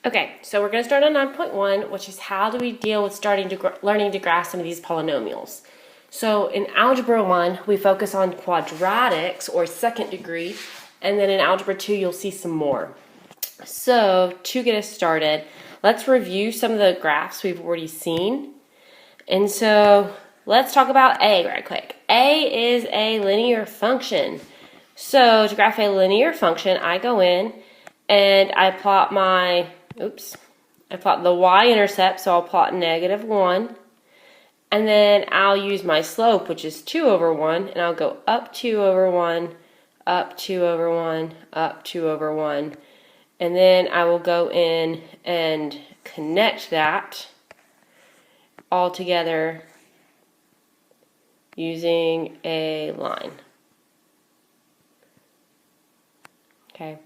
Okay, so we're going to start on 9.1, which is how do we deal with learning to graph some of these polynomials. So in Algebra 1, we focus on quadratics or second degree, and then in Algebra 2, you'll see some more. So to get us started, let's review some of the graphs we've already seen. And so let's talk about A right quick. A is a linear function. So to graph a linear function, I go in and I plot the y-intercept, so I'll plot -1. And then I'll use my slope, which is 2 over 1, and I'll go up 2 over 1, up 2 over 1, up 2 over 1. And then I will go in and connect that all together using a line. Okay,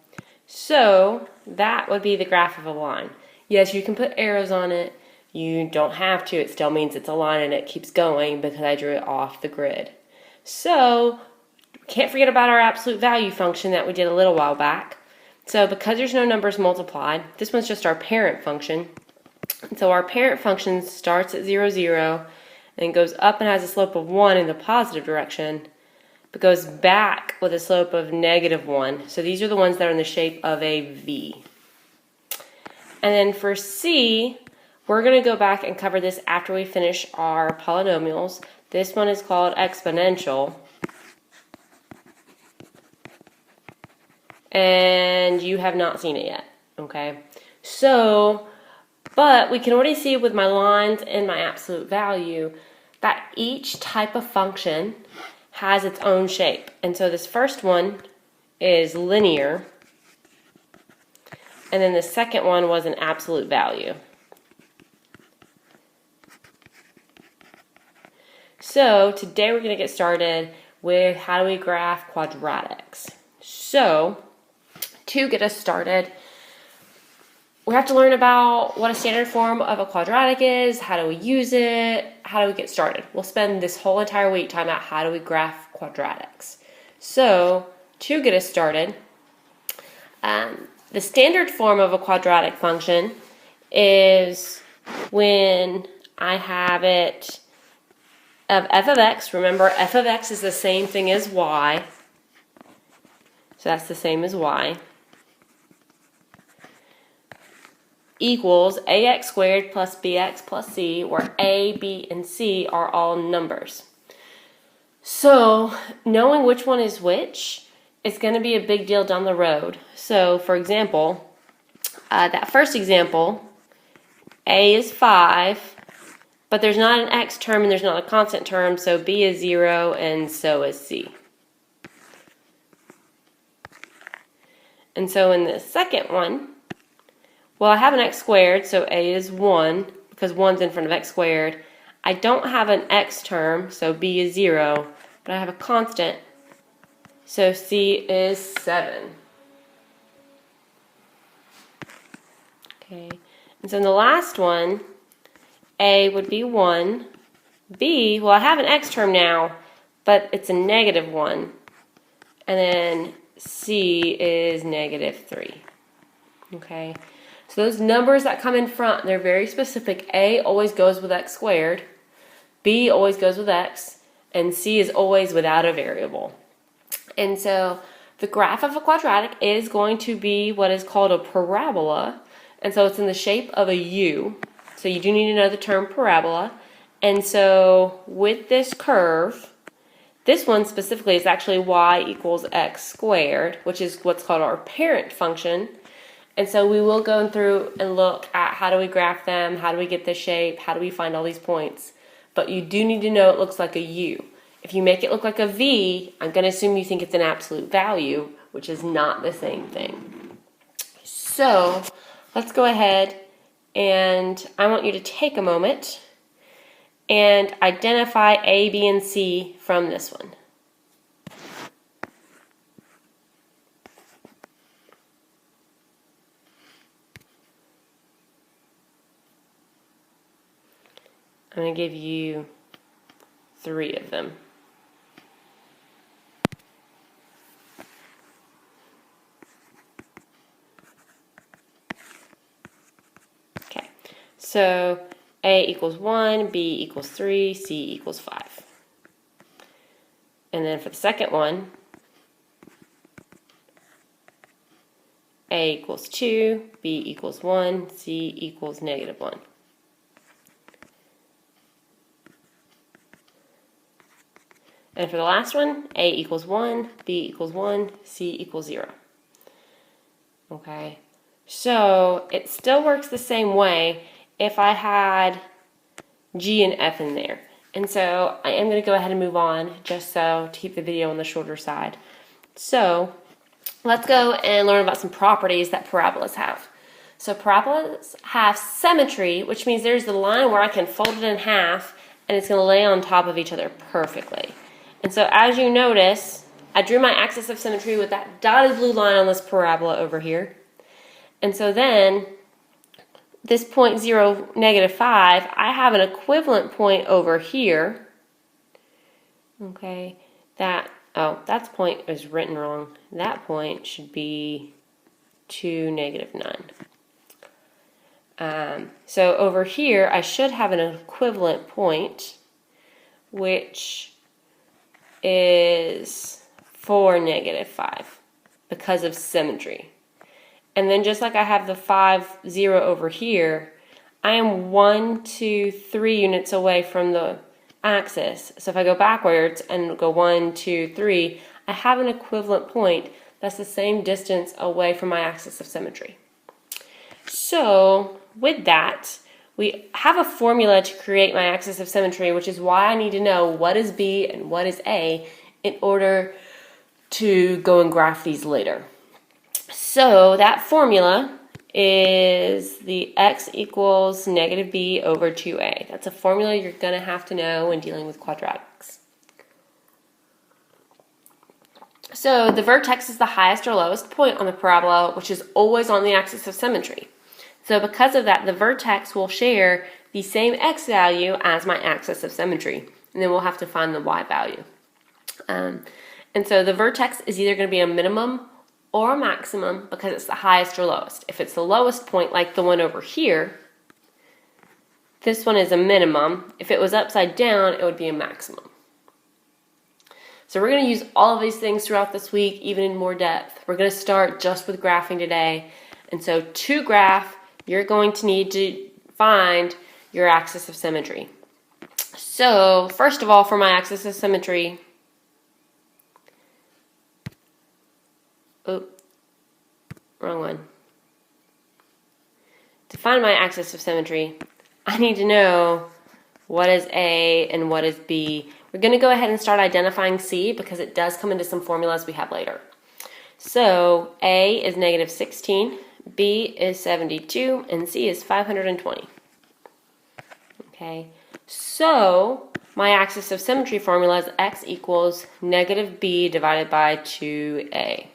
so that would be the graph of a line. Yes, you can put arrows on it. You don't have to. It still means it's a line and it keeps going because I drew it off the grid. So can't forget about our absolute value function that we did a little while back. So because there's no numbers multiplied, this one's just our parent function. And so our parent function starts at 0, 0, and goes up and has a slope of 1 in the positive direction, but goes back with a slope of -1. So these are the ones that are in the shape of a V. And then for C, we're going to go back and cover this after we finish our polynomials. This one is called exponential. And you have not seen it yet, okay? So, but we can already see with my lines and my absolute value that each type of function has its own shape. And so this first one is linear, and then the second one was an absolute value. So today we're going to get started with how do we graph quadratics. So to get us started, we have to learn about what a standard form of a quadratic is, how do we use it, how do we get started. We'll spend this whole entire week talking about how do we graph quadratics. So to get us started, the standard form of a quadratic function is when I have it of f of x. Remember, f of x is the same thing as y. So that's the same as y. Equals ax squared plus bx plus c, where a, b, and c are all numbers. So knowing which one is which is going to be a big deal down the road. So for example, that first example, a is 5, but there's not an x term and there's not a constant term, so b is 0 and so is c. And so in the second one, well, I have an x squared, so a is 1, because 1's in front of x squared. I don't have an x term, so b is 0, but I have a constant, so c is 7. Okay, and so in the last one, a would be 1, b, well, I have an x term now, but it's a -1, and then c is -3. Okay. So those numbers that come in front, they're very specific. A always goes with x squared, b always goes with x, and c is always without a variable. And so the graph of a quadratic is going to be what is called a parabola, and so it's in the shape of a U. So you do need to know the term parabola. And so with this curve, this one specifically is actually y equals x squared, which is what's called our parent function. And so we will go through and look at how do we graph them, how do we get the shape, how do we find all these points. But you do need to know it looks like a U. If you make it look like a V, I'm going to assume you think it's an absolute value, which is not the same thing. So let's go ahead, and I want you to take a moment and identify A, B, and C from this one. I'm going to give you 3 of them. So A equals 1, B equals 3, C equals 5. And then for the second one, A equals 2, B equals 1, C equals negative 1. And for the last one, A equals 1, B equals 1, C equals 0. Okay, so it still works the same way if I had G and F in there. And so I am going to go ahead and move on just so to keep the video on the shorter side. So let's go and learn about some properties that parabolas have. So parabolas have symmetry, which means there's the line where I can fold it in half and it's going to lay on top of each other perfectly. And so as you notice, I drew my axis of symmetry with that dotted blue line on this parabola over here. And so then this point 0, negative 5, I have an equivalent point over here. Okay, that point is written wrong. That point should be 2, negative 9. So over here, I should have an equivalent point, which is 4, negative 5, because of symmetry. And then just like I have the 5, 0 over here, I am 1, 2, 3 units away from the axis. So if I go backwards and go 1, 2, 3, I have an equivalent point that's the same distance away from my axis of symmetry. So with that, we have a formula to create my axis of symmetry, which is why I need to know what is B and what is A in order to go and graph these later. So that formula is the x equals negative b over 2a. That's a formula you're going to have to know when dealing with quadratics. So the vertex is the highest or lowest point on the parabola, which is always on the axis of symmetry. So because of that, the vertex will share the same x value as my axis of symmetry. And then we'll have to find the y value. And so the vertex is either going to be a minimum or a maximum because it's the highest or lowest. If it's the lowest point, like the one over here, this one is a minimum. If it was upside down, it would be a maximum. So we're going to use all of these things throughout this week, even in more depth. We're going to start just with graphing today. And so to graph, you're going to need to find your axis of symmetry. So first of all, for my axis of symmetry, wrong one. To find my axis of symmetry, I need to know what is A and what is B. We're going to go ahead and start identifying C because it does come into some formulas we have later. So A is negative 16, B is 72, and C is 520. Okay, so my axis of symmetry formula is x equals negative b divided by 2a.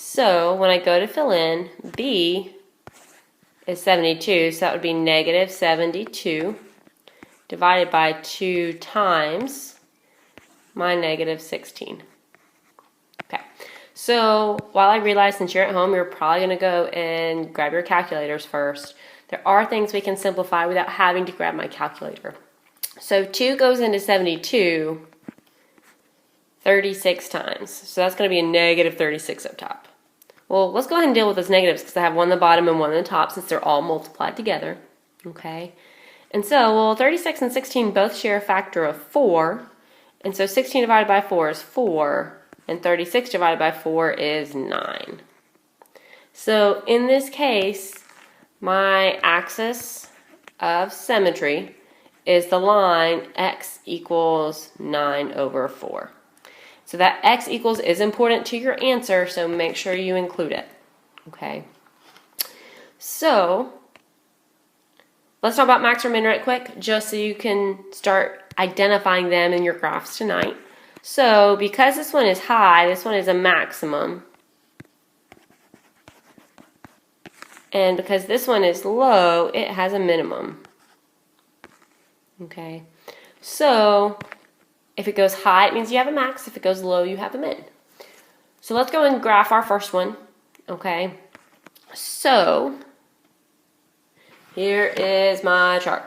So when I go to fill in, b is 72, so that would be negative 72 divided by 2 times my negative 16. Okay, so while I realize since you're at home, you're probably going to go and grab your calculators first. There are things we can simplify without having to grab my calculator. So 2 goes into 72 36 times. So that's going to be a negative 36 up top. Well, let's go ahead and deal with those negatives because I have one on the bottom and one on the top since they're all multiplied together. Okay. And so, well, 36 and 16 both share a factor of 4. And so 16 divided by 4 is 4. And 36 divided by 4 is 9. So in this case, my axis of symmetry is the line x equals 9 over 4. So that x equals is important to your answer, so make sure you include it. Okay. So let's talk about max or min right quick, just so you can start identifying them in your graphs tonight. So because this one is high, this one is a maximum. And because this one is low, it has a minimum. Okay. So if it goes high, it means you have a max. If it goes low, you have a min. So let's go and graph our first one. Okay. So here is my chart.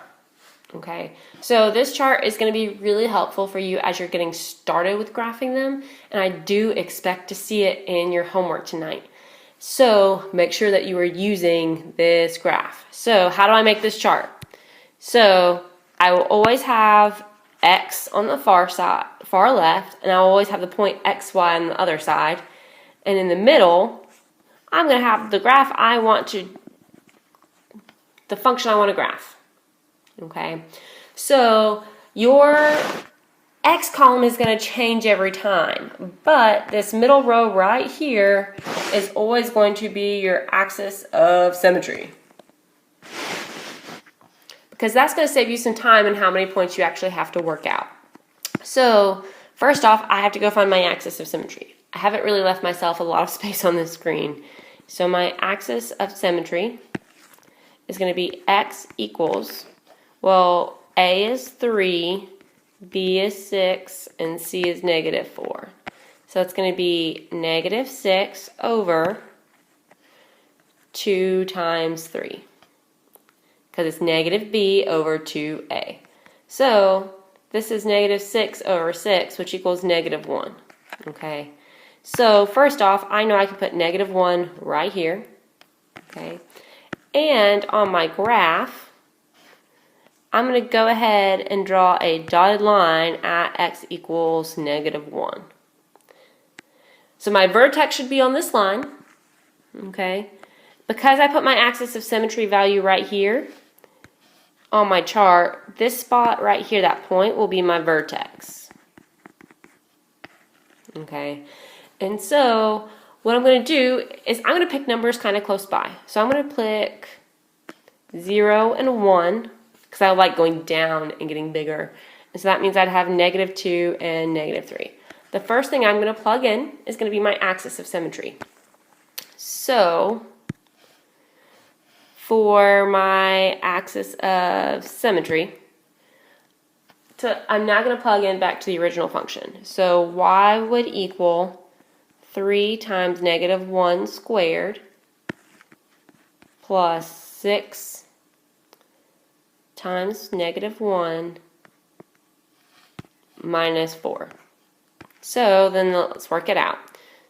Okay, so this chart is going to be really helpful for you as you're getting started with graphing them, and I do expect to see it in your homework tonight. So make sure that you are using this graph. So how do I make this chart? So I will always have X on the far side, far left, and I'll always have the point XY on the other side. And in the middle, I'm going to have the graph the function I want to graph. Okay, so your X column is going to change every time, but this middle row right here is always going to be your axis of symmetry, because that's going to save you some time in how many points you actually have to work out. So first off, I have to go find my axis of symmetry. I haven't really left myself a lot of space on this screen. So my axis of symmetry is going to be X equals, well, A is 3, B is 6, and C is -4. So it's going to be -6 over 2 times 3, because it's -b over 2a. So this is -6 over 6, which equals -1. Okay, so first off, I know I can put -1 right here. Okay, and on my graph, I'm going to go ahead and draw a dotted line at x equals -1. So my vertex should be on this line, okay? Because I put my axis of symmetry value right here on my chart, this spot right here, that point, will be my vertex. Okay, and so what I'm going to do is I'm going to pick numbers kind of close by. So I'm going to pick 0 and 1, because I like going down and getting bigger. And so that means I'd have -2 and -3. The first thing I'm going to plug in is going to be my axis of symmetry. So for my axis of symmetry, I'm now going to plug in back to the original function. So y would equal 3 times -1 squared plus 6 times -1 minus 4. So then let's work it out.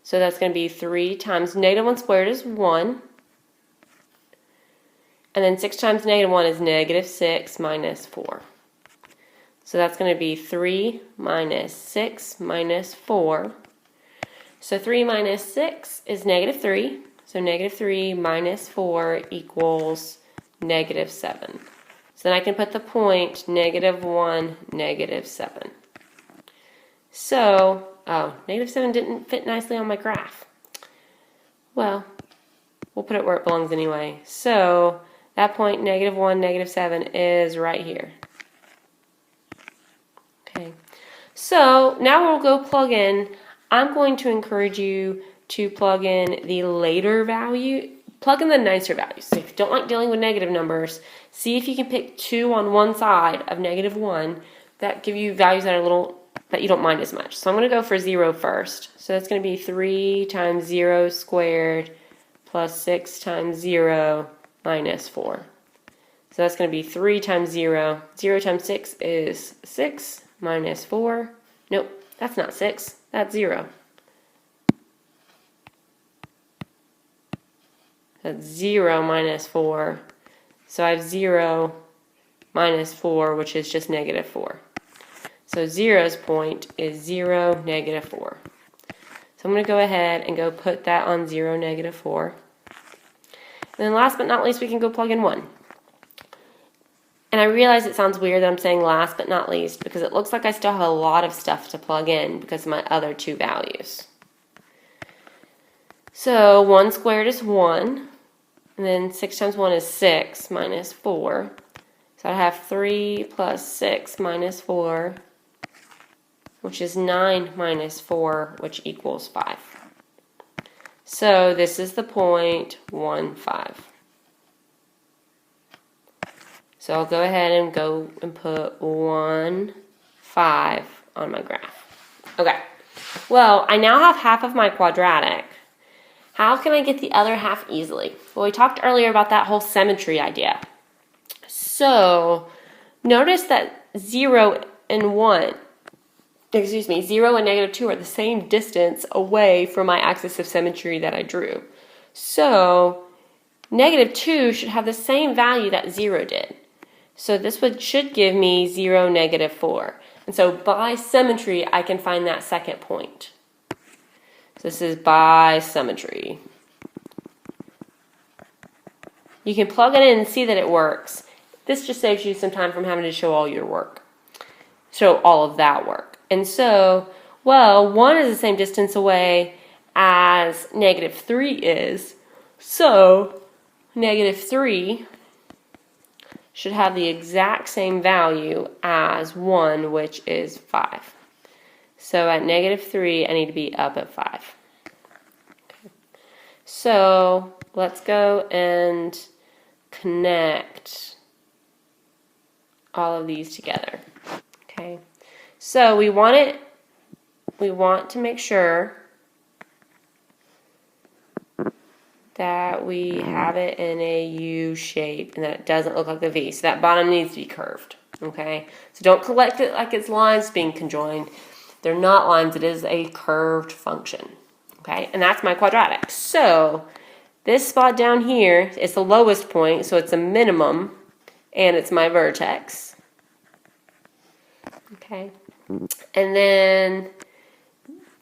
So that's going to be 3 times -1 squared is 1. And then 6 times -1 is -6 minus 4. So that's going to be 3 minus 6 minus 4. So 3 minus 6 is -3. So -3 minus 4 equals -7. So then I can put the point -1, -7. So, oh, -7 didn't fit nicely on my graph. Well, we'll put it where it belongs anyway. So that point, -1, -7, is right here. Okay. So now we'll go plug in. I'm going to encourage you to plug in the later value. Plug in the nicer values. So if you don't like dealing with negative numbers, see if you can pick 2 on one side of -1 that give you values that are that you don't mind as much. So I'm going to go for 0 first. So that's going to be 3 times 0 squared plus 6 times 0 minus 4. So that's going to be 3 times 0. 0 times 6 is 6 minus 4. Nope, that's not 6. That's 0. That's 0 minus 4. So I have 0 minus 4, which is just -4. So 0's point is 0, -4. So I'm going to go ahead and go put that on 0, -4. And then last but not least, we can go plug in 1. And I realize it sounds weird that I'm saying last but not least, because it looks like I still have a lot of stuff to plug in because of my other two values. So 1 squared is 1, and then 6 times 1 is 6 minus 4. So I have 3 plus 6 minus 4, which is 9 minus 4, which equals 5. So this is the point 1, 5. So I'll go ahead and put 1, 5 on my graph. Okay, well, I now have half of my quadratic. How can I get the other half easily? Well, we talked earlier about that whole symmetry idea. So notice that 0 and -2 are the same distance away from my axis of symmetry that I drew. So -2 should have the same value that 0 did. So this should give me 0, -4. And so by symmetry, I can find that second point. So this is by symmetry. You can plug it in and see that it works. This just saves you some time from having to show all your work. Show all of that work. And so, well, 1 is the same distance away as -3 is. So -3 should have the exact same value as 1, which is 5. So at -3, I need to be up at 5. Okay. So let's go and connect all of these together. Okay. So we want to make sure that we have it in a U shape and that it doesn't look like the V. So that bottom needs to be curved. Okay. So don't collect it like it's lines being conjoined. They're not lines, it is a curved function. Okay, and that's my quadratic. So this spot down here is the lowest point, so it's a minimum, and it's my vertex. Okay, and then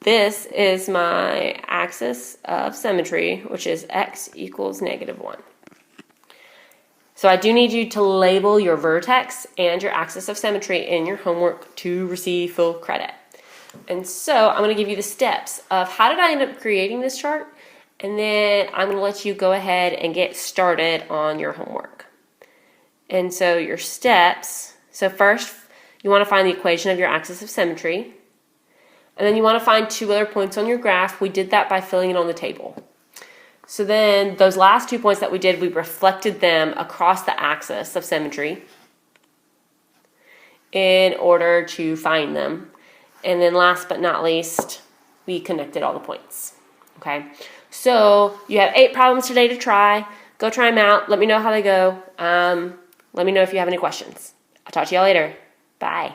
this is my axis of symmetry, which is x equals -1. So I do need you to label your vertex and your axis of symmetry in your homework to receive full credit. And so I'm going to give you the steps of how did I end up creating this chart, and then I'm going to let you go ahead and get started on your homework. And so your steps, so first you want to find the equation of your axis of symmetry, and then you want to find 2 other points on your graph. We did that by filling it on the table. So then those last 2 points that we did, we reflected them across the axis of symmetry in order to find them. And then last but not least, we connected all the points. Okay, so you have 8 problems today to try. Go try them out. Let me know how they go. Let me know if you have any questions. I'll talk to y'all later. Bye.